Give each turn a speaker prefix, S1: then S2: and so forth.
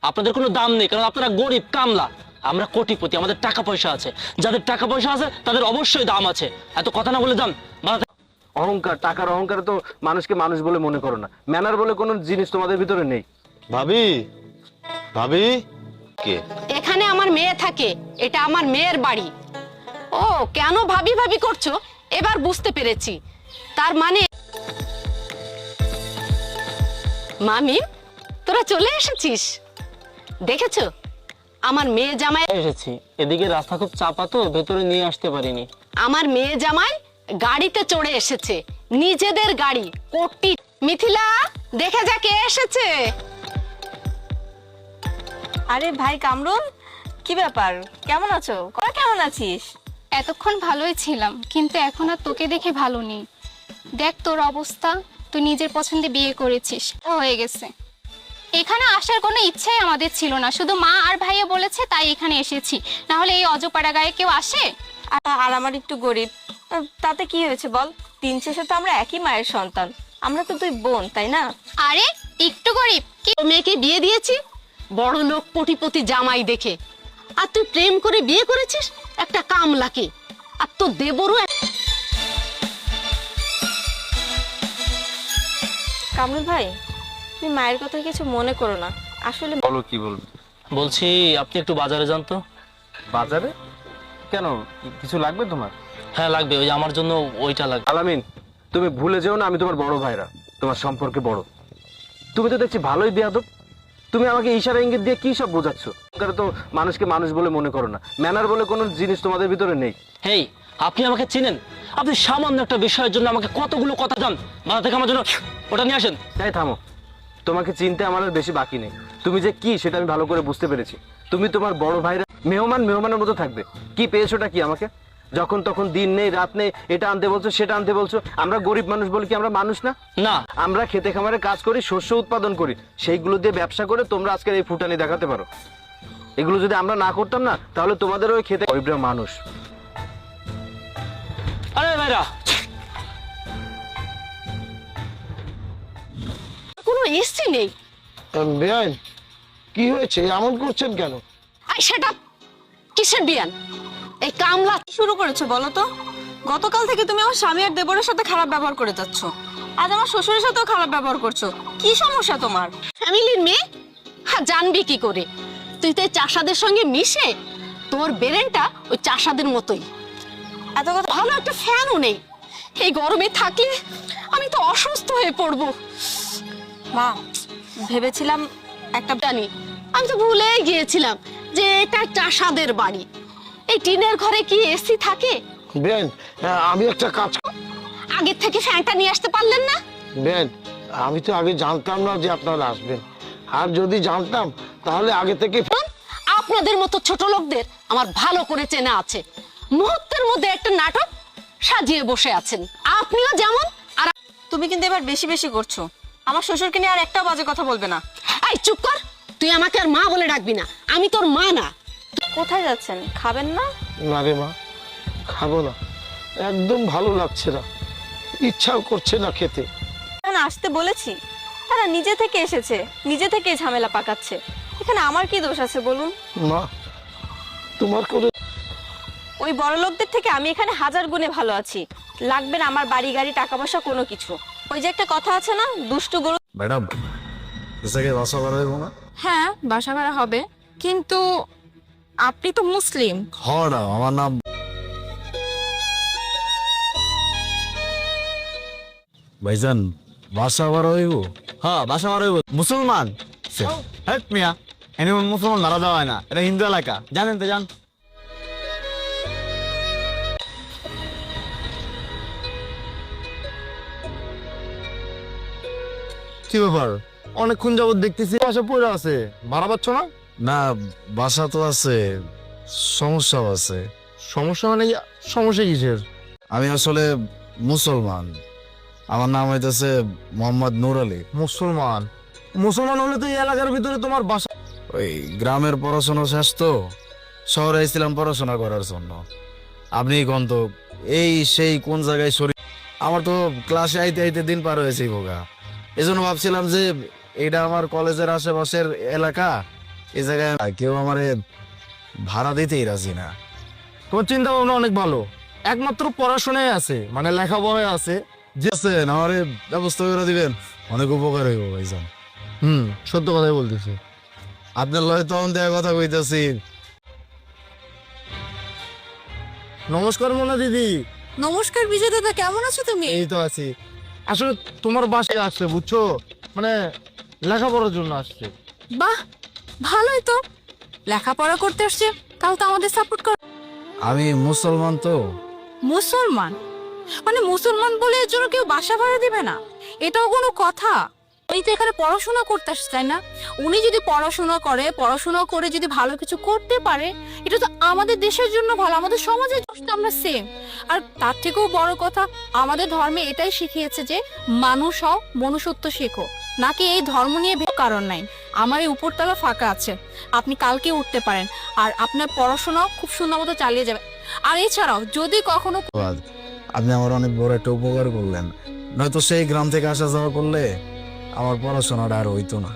S1: আপনাদের কোনো দাম নেই, কারণ আপনারা গরিব কামলা। আমরা কোটিপতি, আমাদের টাকা পয়সা আছে। যাদের টাকা পয়সা আছে তাদের অবশ্যই দাম আছে। এত কথা না বলে যান।
S2: অহংকার, টাকার অহংকারে তো মানুষকে মানুষ বলে মনে করো না। ম্যানার বলে কোনো জিনিস তোমাদের ভিতরে নেই।
S3: ভাবি, ভাবি কে?
S4: এখানে আমার মেয়ে থাকে, এটা আমার মেয়ের বাড়ি। ও কেন ভাবি ভাবি করছো এবার বুঝতে পেরেছি। তার মানে মামি তোরা চলে এসেছিস, দেখেছো আমার মেয়ে জামাই
S1: এসেছি। এদিকে রাস্তা খুব চাপা তো ভেতরে নিয়ে আসতে পারিনি।
S4: আমার মেয়ে জামাই গাড়িতে চড়ে এসেছে, নিজেদের গাড়ি। কোটি মিথিলা দেখে যা কে এসেছে।
S5: আরে ভাই কামরুল, কি ব্যাপার, কেমন আছো? তোরা কেমন আছিস?
S6: এতক্ষণ ভালোই ছিলাম, কিন্তু এখন আর তোকে দেখে ভালো নেই। দেখ তোর অবস্থা, তুই নিজের পছন্দে বিয়ে করেছিস, হয়ে গেছে। এখানে আসার কোনো ইচ্ছাই আমাদের ছিল না, শুধু মা আর ভাইয়া বলেছে তাই এখানে এসেছি, না হলে এই অজপাড়া গায়ে কেউ আসে?
S5: আর আমার একটু গরিব, তাতে কি হয়েছে বল? দিন শেষে তো আমরা একই মায়ের সন্তান, আমরা তো দুই বোন, তাই না?
S6: আরে একটু গরিব কি?
S4: মেয়েকে বিয়ে দিয়েছি বড় লোক কোটিপতি জামাই দেখে, আর তুই প্রেম করে বিয়ে করেছিস একটা কামলাকে। আর তোর দেবরও
S5: কামরুল ভাই, তুমি মায়ের কথা কিছু মনে করো না, আসলে
S2: বলো, কি বলবো?
S1: বলছি আপনি একটু বাজারে যান তো।
S2: বাজারে কেন? কিছু লাগবে তোমার?
S1: হ্যাঁ লাগবে, ওই আমার জন্য ওইটা লাগবে।
S2: আলামিন, তুমি ভুলে যেও না আমি তোমার বড় ভাইরা, তোমার সম্পর্কে বড়। তুমি তো দেখছি ভালোই বেয়াদব। তুমি আমাকে ইশারা ইঙ্গিত দিয়ে কি সব বোঝাচ্ছ? তো মানুষকে মানুষ বলে মনে করো না। ম্যানার বলে কোনো জিনিস তোমাদের ভিতরে নেই।
S1: হেই, আপনি আমাকে চিনেন? আপনি সামান্য একটা বিষয়ের জন্য আমাকে কতগুলো কথা জান। বাধা থেকে আমার জন্য ওটা নিয়ে আসেন।
S2: তাই থামো, তোমাকে চিনতে আমার আর বেশি বাকি নেই। তুমি যে কি সেটা আমি ভালো করে বুঝতে পেরেছি। তুমি তোমার বড় ভাইরা মেহমানের মতো থাকবে। কি পেয়েছোটা কি আমাকে? যখন তখন দিন নেই রাত নেই, এটা আনতে বলছো সেটা আনতে বলছো। আমরা গরিব মানুষ বলি কি আমরা মানুষ না?
S1: না,
S2: আমরা খেতে খামারে কাজ করি, শস্য উৎপাদন করি, সেইগুলো দিয়ে ব্যবসা করে তোমরা আজকের এই ফুটানি দেখাতে পারো। এগুলো যদি আমরা না করতাম না, তাহলে তোমাদের ওই খেতে গরিবরা মানুষ।
S1: আরে ভাইরা,
S4: কোনো এসছি নেই।
S3: বেআইন কি হয়েছে, এমন করছেন কেন?
S4: আই সেটা কিসের বিয়ান? এই কামলা
S5: কি শুরু করেছো বলো তো? গতকাল থেকে তুমি আমার স্বামী আর দেবরের সাথে খারাপ ব্যবহার করে যাচ্ছ, আজ আমার শ্বশুরের সাথেও খারাপ ব্যবহার করছো। কি সমস্যা তোমার?
S4: ফ্যামিলির মেয়ে, হ্যাঁ জানবি কি করে? তুই তো এই চাষাদের সঙ্গে মিশে তোর বেরেনটা ওই চাষাদের মতোই।
S5: এত কথা
S4: ভালো একটা ফ্যানও নেই, এই গরমে থাকলে আমি তো অসুস্থ হয়ে পড়বো।
S5: মা, ভেবেছিলাম একটা
S4: জানি, আমি তো ভুলেই গিয়েছিলাম যে এটা চাষাদের বাড়ি। এই টিনের ঘরে কি এসি থাকে?
S3: বেআইন, আমি একটা কাজ।
S4: আগের থেকে ফ্যানটা নিয়ে আসতে পারলেন না?
S3: বেআইন, আমি তো আগে জানতাম না যে আপনারা আসবেন, আর যদি জানতাম তাহলে আগে থেকে।
S4: আপনাদের মতো ছোট লোকদের আমার ভালো করে চেনা আছে। মুহূর্তের মধ্যে একটা নাটক সাজিয়ে বসে আছেন। আপনিও যেমন। আর
S5: তুমি কিন্তু এবার বেশি বেশি করছো। আমার শ্বশুরকে নিয়ে আর একটাও বাজে কথা বলবে না।
S4: এই চুপ কর, তুই আমাকে আর মা বলে ডাকবি না, আমি তোর মা না।
S5: কোথায় যাচ্ছেন, খাবেন না?
S3: না রে মা, খাবো না, একদম ভালো লাগছে না, ইচ্ছাও করছে না খেতে।
S5: এখানে আসতে বলেছি, তারা নিজে থেকে এসেছে, নিজে থেকে ঝামেলা পাকাচ্ছে। এখানে আমার কি দোষ আছে বলুন?
S3: মা, তোমার করে
S5: ওই বড় লোকদের থেকে আমি এখানে হাজার গুণে ভালো আছি। লাগবে না আমার বাড়ি গাড়ি টাকা পয়সা কোনো কিছু। ওই যে একটা কথা আছে না, দুষ্টু গরু।
S7: ম্যাডাম, এসে বাসা ভাড়া দেবো না?
S8: হ্যাঁ বাসা ভাড়া হবে, কিন্তু আপনি তো মুসলিম।
S7: না, আমার নাম ভাইজান। বাসা ভাড়া হইব?
S9: হ্যাঁ বাসা মারা মুসলমান। হ্যাঁ মিয়া, এনে মুসলমান ধরা দেওয়া হয় না, এটা হিন্দু এলাকা, জানেন তো? জান
S7: কি ব্যাপার?
S9: অনেকক্ষণ যাবত দেখতেছি বাসা পড়ে আছে, ভাড়া পাচ্ছ না?
S7: না, বাসা তো আছে, সমস্যাও আছে।
S9: সমস্যা মানে সমস্যা কিসের?
S7: আমি আসলে মুসলমান, আমার নাম হইতেছে মোহাম্মদ নূর আলী।
S9: মুসলমান? মুসলমান হলে তো এই এলাকার ভিতরে তোমার বাসা।
S7: ওই গ্রামের পড়াশোনা শেষ তো শহরে এসেছিলাম পড়াশোনা করার জন্য। আপনি কোন তো এই সেই কোন জায়গায় শরীর, আমার তো ক্লাসে আইতে আইতে দিন পার হয়েছে ভোগা। এই জন্য ভাবছিলাম যে এটা আমার কলেজের আশেপাশের এলাকা, এই জায়গায় কেউ আমারে ভাড়া দিতেই রাজি না।
S3: তোমার চিন্তা ভাবনা অনেক ভালো, একমাত্র পড়াশোনায় আছে, মানে লেখাপড়ায় আছে।
S7: জি আছেন, আমারে ব্যবস্থা করে দিবেন, অনেক উপকার হইব ভাইজান।
S3: সত্য কথাই বলতেছি।
S7: আপনার লয় তখন দেওয়া কথা কইতাছি।
S3: নমস্কার মোনা দিদি।
S8: নমস্কার বিজয় দাদা, কেমন আছো তুমি?
S3: এই তো আছি। আসলে তোমার বাসায় আসছে বুঝছো, মানে লেখাপড়ার জন্য আসছে।
S8: বাহ, ভালোই তো, লেখাপড়া করতে আসছে, তাহলে তো আমাদের সাপোর্ট কর।
S7: আমি মুসলমান তো।
S8: মুসলমান মানে মুসলমান বলে এর জন্য কেউ বাসা ভাড়া দিবে না? এটাও কোনো কথা? উনি তো এখানে পড়াশোনা করতে আসছে, তাই না? উনি যদি পড়াশোনা করে যদি ভালো কিছু করতে পারে, এটা তো আমাদের দেশের জন্য ভালো, আমাদের সমাজের জন্য তো আমরা সেম। আর তার থেকেও বড় কথা, আমাদের ধর্মে এটাই শিখিয়েছে যে মানুষ হও, মনুষ্যত্ব শেখো, নাকি এই ধর্ম নিয়ে কারণ নাই। আমার এই উপরতলা ফাঁকা আছে, আপনি কালকে উঠতে পারেন, আর আপনার পড়াশোনাও খুব সুন্দর মতো চালিয়ে যাবে। আর এছাড়াও যদি কখনো
S7: আপনি আমার অনেক বড় একটা উপকার করলেন, নয়তো সেই গ্রাম থেকে আসা যাওয়া করলে আমার পড়াশোনাটা আর হইতো না।